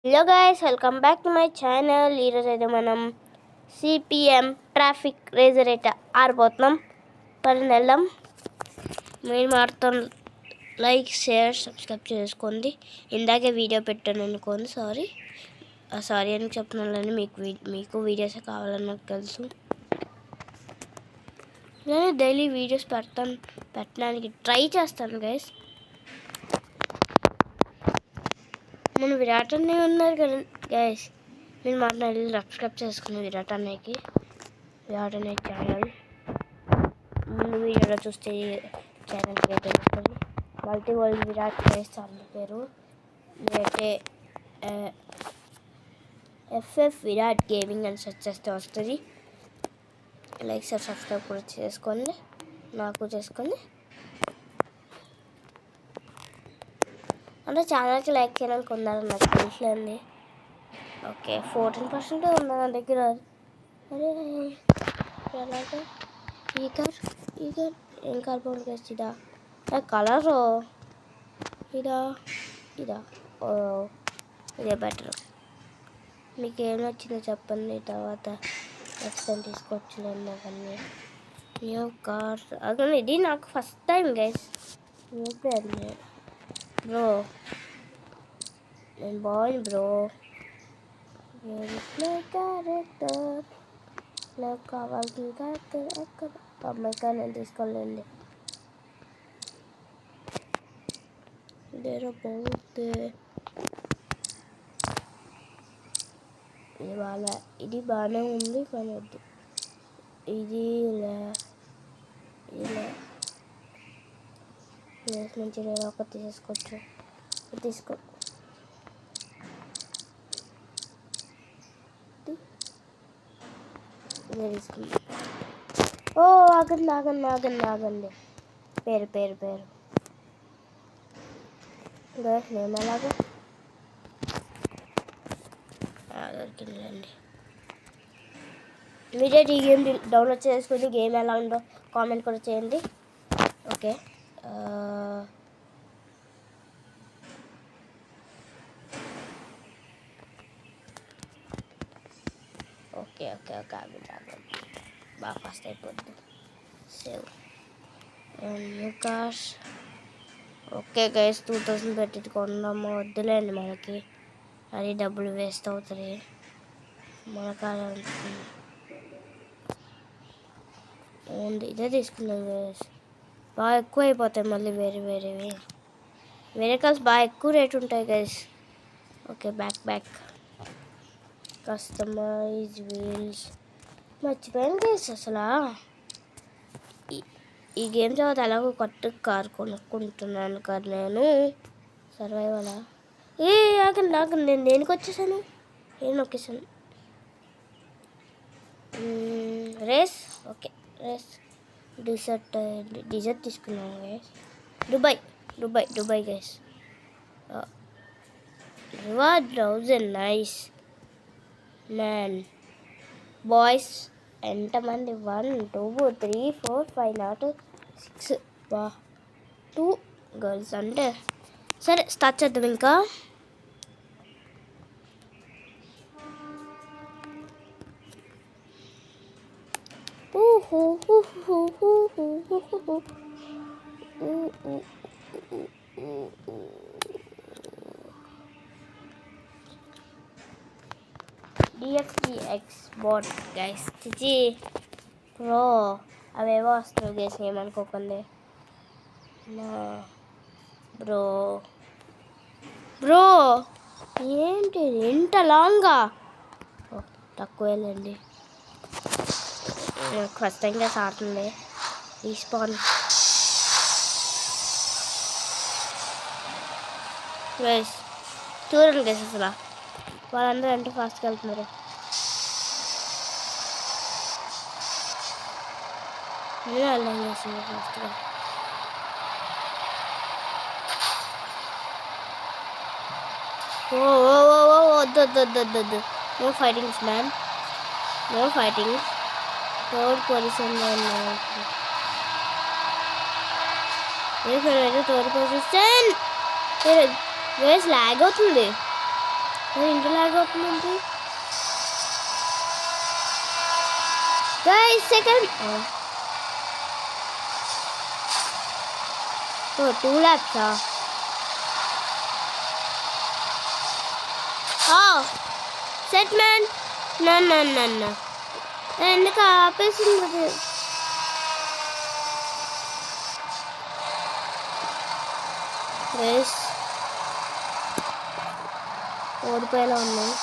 Hello guys, welcome back to my channel. ఈరోజు అయితే మనం సిపిఎం ట్రాఫిక్ రేజర్ అయితే ఆడిపోతున్నాం. పని వెళ్దాం. మీరు మాత్రం లైక్ షేర్ సబ్స్క్రైబ్ చేసుకోండి. ఇందాకే వీడియో పెట్టాను అనుకోండి. సారీ అని చెప్తున్నాను. మీకు వీడియోస్ కావాలని నాకు తెలుసు. నేను డైలీ వీడియోస్ పెట్టడానికి ట్రై చేస్తాను గైస్. మన విరాట్ అన్నయ్య ఉన్నారు కదా గైస్, మీరు మాట్లాడి సబ్స్క్రైబ్ చేసుకుని విరాట్ అన్నయ్య ఛానల్ ముందు వీడియోలో చూస్తే ఛానల్ పేరు తెలుస్తుంది. Multi world Virat guys channel పేరు. లేదంటే ఎఫ్ఎఫ్ విరాట్ గేమింగ్ అని సెర్చ్ చేస్తే వస్తుంది. లైక్ సబ్స్క్రైబ్ కూడా చేసుకోండి, నాకు చేసుకోండి. అంటే ఛానల్కి లైక్ చేయడానికి ఉన్నారని నాకు తెలుసులేండి. ఓకే, 14% ఉందా నా దగ్గర. అరే ఎలాగా ఈగర్ ఏం కార్బన్ గ్యాస్ ఇదా కలరు ఇదా ఓ ఇదే బెటర్. మీకు ఏం నచ్చిందో చెప్పండి, తర్వాత నెక్స్ట్ టైం తీసుకోవచ్చులేండి. అవన్నీ న్యూ కార్స్ అదే ఇది నాకు ఫస్ట్ టైం గైస్. న్యూ పేరు బ్రో, నేను బాగుంది బ్రో. క్యారెక్టర్ నాకు కావాల్సిన క్యారెక్టర్ ఎక్కడ అమ్మాయికా నేను తీసుకోలేండి. ఇవాళ ఇది బాగానే ఉంది కానీ వద్దు. ఇది నుంచి నేను ఒకటి తీసుకోవచ్చు. తీసుకో తీసుకుంది. ఓ ఆగండి. పేరు నేమ్ అలాగా దొరికిందండి. ఇమీడియట్ ఈ గేమ్ డౌన్లోడ్ చేసుకుని గేమ్ ఎలా ఉందో కామెంట్ కూడా చేయండి. ఓకే ఆగండి బాగా ఫాస్ట్ అయిపోద్ది. Save cars. ఓకే గైస్, 2000 పెట్టి కొన్నాము. వద్దులేండి, మనకి అది డబ్బులు వేస్ట్ అవుతుంది. మన కాడ ఇదే తీసుకున్నాం గైస్. బాగా ఎక్కువ అయిపోతాయి మళ్ళీ వేరే కార్స్ బాగా ఎక్కువ రేట్ ఉంటాయి guys. Okay back customize wheels మర్చిపోయాను గైస్. అసలు ఈ గేమ్ తర్వాత ఎలాగో కొత్త కార్ కొనుక్కుంటున్నాను కదా నేను. సర్వైవలా ఆగండి నేను దేనికి వచ్చేసాను, ఏం నొక్కేసాను. రేస్. Okay race. డిజర్ట్ తీసుకున్నాను guys. Dubai guys. Reward 1000 nice man. Boys ఎంతమంది? 1 2 3 4 5 నాట్ 6 బా 2 గర్ల్స్. అంటే సరే స్టార్ట్ చేద్దాం. ఇంకా DFTX బాట్ గైస్. చిచి బ్రో, అవేవో వస్తున్నాయి గైస్, ఏమనుకోకండి. బ్రో ఏంటి ఎంత లాంగా? తక్కువేలండి. ఫస్ట్ టైం గా ఆడుతుంది. రీస్పాన్ గైస్ చూడండి గైస్, అసలు వాళ్ళందరూ ఎంత ఫాస్ట్గా వెళ్తున్నారు. నేను వెళ్ళాను చేసింది ఫాస్ట్గా. వద్దు. No fightings man, no fightings. Third పొజిషన్లో ఉన్నాను. Third position. వేస్ లాగ్ అవుతుంది. ఇంట్లో అవుతుందండి guys second 2 laps set man నన్ను ఎందుకు ఆపేసింది రేస్ ఓడిపోయేలా ఉన్నాయి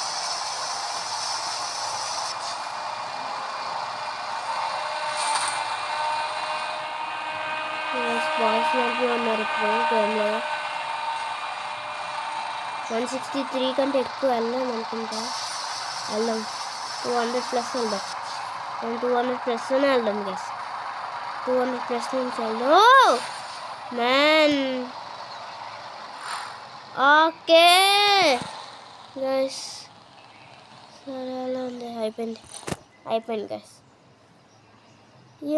బాయ్స్ నడిపి ఉన్నారు ఇప్పుడు గేమ్లో 163 కంటే ఎక్కువ వెళ్ళాను అనుకుంటా వెళ్దాం 200+ వెళ్దాం 200+లోనే వెళ్దాం గైస్ 200+ నుంచి వెళ్దాం మ్యాన్ ఓకే గైస్ సరే అలా ఉంది అయిపోయింది గైస్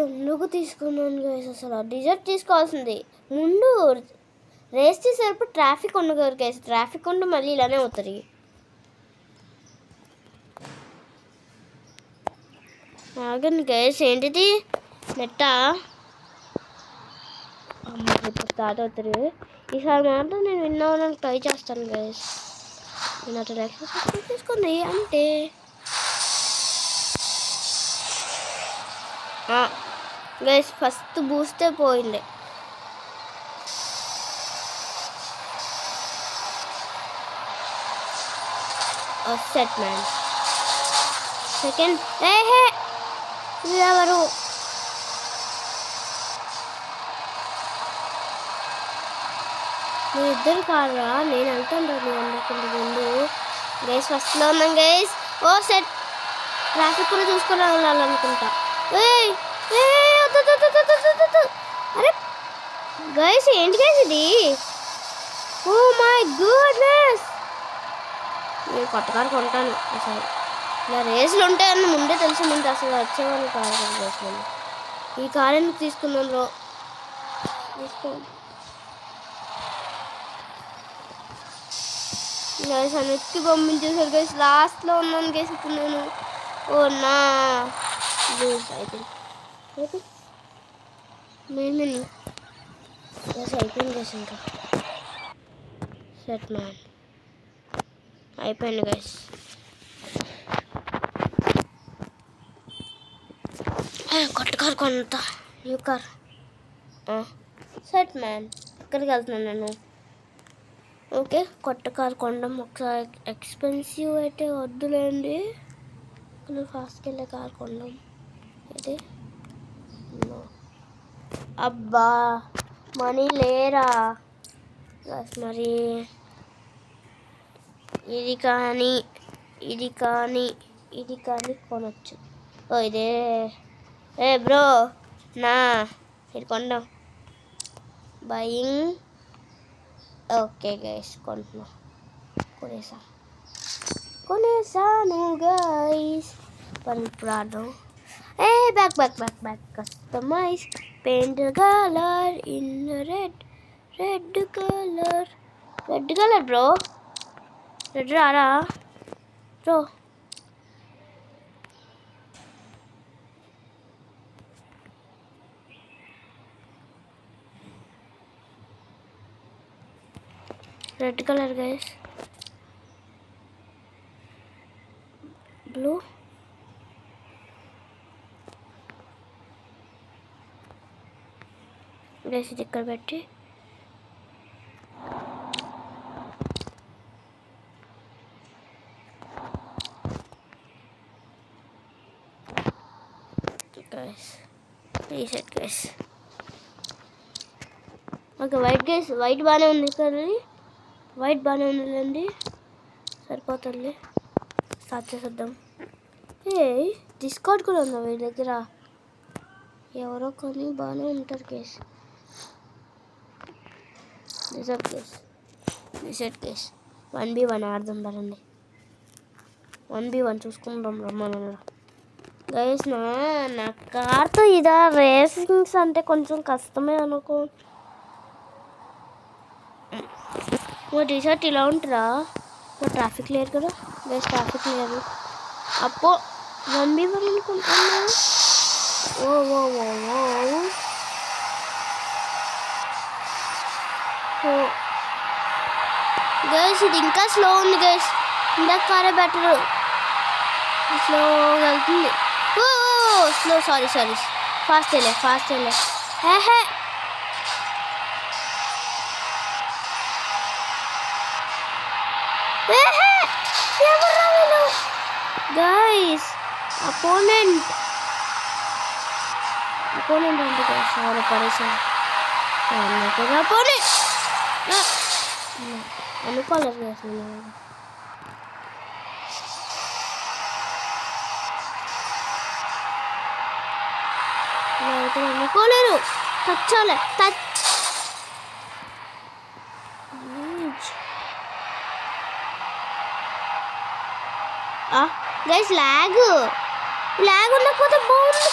ఎందుకు తీసుకున్నాను గైస్ అసలు డిజర్ట్ తీసుకోవాల్సింది ముందు రేస్ చేసేటప్పుడు ట్రాఫిక్ ఉండదు గైస్ ట్రాఫిక్ ఉండి మళ్ళీ ఇలానే అవుతుంది ఆగండి గైస్ ఏంటిది నెట్టా ఇప్పుడు స్టార్ట్ అవుతారు ఈసారి మాత్రం నేను విన్ అవ్వడానికి ట్రై చేస్తాను గైస్ నేను అట్లా ఎక్సర్సైజ్ తీసుకుంది అంటే గైస్ ఫస్ట్ బూస్టే పోయింది సెట్ మ్యాన్ సెకండ్ ఎవరు మీరు ఇద్దరు కాదురా నేను వెళ్తాను అందరికంటే ముందు గైస్ ఫస్ట్లో ఉన్నాం గైస్ సెట్ ట్రాఫిక్ కూడా చూసుకొని వెళ్ళాలనుకుంటా అరే గైస్ ఏంటి గైస్ ఇది ఓ మై గుడ్నెస్ నేను కొత్త కారు కొంటాను అసలు ఇలా రేసులు ఉంటాయని ముందే తెలిసిందంటే అసలు వచ్చేవాళ్ళు కారు రేసులు ఈ కారు ఎందుకు తీసుకున్నాను గైస్ అన్నిటికీ పంపించేసారు గైస్ లాస్ట్లో ఉన్నాను గైస్ ఇప్పుడు నేను నా అయిపోయింది గైస్ అయిపోయింది గైస్ ఇంకా సెట్ మ్యాన్ అయిపోయింది గైస్ కొత్త కార్ కొంత న్యూ కార్ సెట్ మ్యాన్ ఎక్కడికి వెళ్తున్నాను నేను ఓకే కొత్త కార్ కొనడం ఒకసారి ఎక్స్పెన్సివ్ అయితే వద్దులేండి కొంచెం ఫాస్ట్కి వెళ్ళే కార్ కొనడం అయితే అబ్బా మనీ లేరా మరి ఇది కానీ కొనొచ్చు ఇదే బ్రో ఇది కొందాం బయింగ్ ఓకే గైస్ కొనేసాను గైస్ ఇప్పుడు ఆడదాం back customize paint colour in red colour bro red రారా bro red colour guys blue guys ఇది ఇక్కడ పెట్టి guys reset guys okay white guys white బాగానే ఉంది కదా వైట్ బాగానే ఉందిలేండి సరిపోతుంది స్టార్ట్ చేసేద్దాం డిస్కౌంట్ కూడా ఉందా వీళ్ళ దగ్గర ఎవరో కొన్ని బాగానే ఉంటారు కేస్ రిసెట్ కేస్ 1v1 ఆడదాం రండి 1v1 చూసుకుందాం రమ్మను గైస్ నా కార్తో ఇదా రేసింగ్స్ అంటే కొంచెం కష్టమే అనుకో టీషర్ట్ ఇలా ఉంటుందా ట్రాఫిక్ లేదు కదా గైస్, ట్రాఫిక్ లేదు. అప్పో 1v1 అనుకుంటున్నా. ఓ ఓ ఓ ఓ గైస్, ఇది ఇంకా స్లో ఉంది గైస్. ఇందాక కారే బెటరు, స్లోగా వెళ్తుంది. ఓ స్లో, సారీ ఫాస్ట్ వెళ్ళే. ఏహే ఎవరు వీళ్ళు గైస్? అపోనెంట్ అంటే గైస్ ఎవరు పరేషన్ అపోనెంట్ అనుకోలేదు గైస్. అనుకోలేరు. టచ్ గైస్, లాగ్ ఉండకపోతే బాగుంది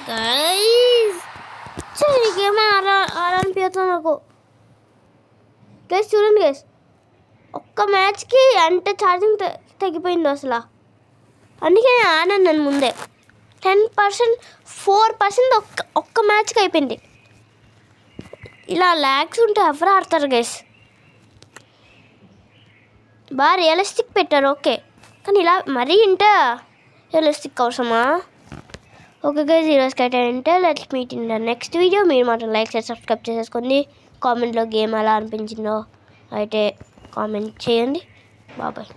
గైస్. నీకేమో అనిపిస్తుంది నాకు గైస్. చూడండి గైస్, ఒక్క మ్యాచ్కి అంటే ఛార్జింగ్ తగ్గిపోయింది అసలు. అందుకే నేను ఆడాను. నన్ను ముందే 10%, 4% ఒక్క మ్యాచ్కి అయిపోయింది. ఇలా ల్యాగ్స్ ఉంటే ఎవరు ఆడతారు గైస్? బాగా రియలిస్టిక్ పెట్టారు ఓకే, కానీ ఇలా మరీ ఇంట రియలిస్టిక్ అవసరమా? ఓకే గైస్, ఈరోజుకి అయితే అంటే let's meet in the next video. మీరు మాత్రం లైక్ చేసి సబ్స్క్రైబ్ చేసేసుకోండి. కామెంట్లో గేమ్ ఎలా అనిపించిందో అయితే కామెంట్ చేయండి. బాబాయ్.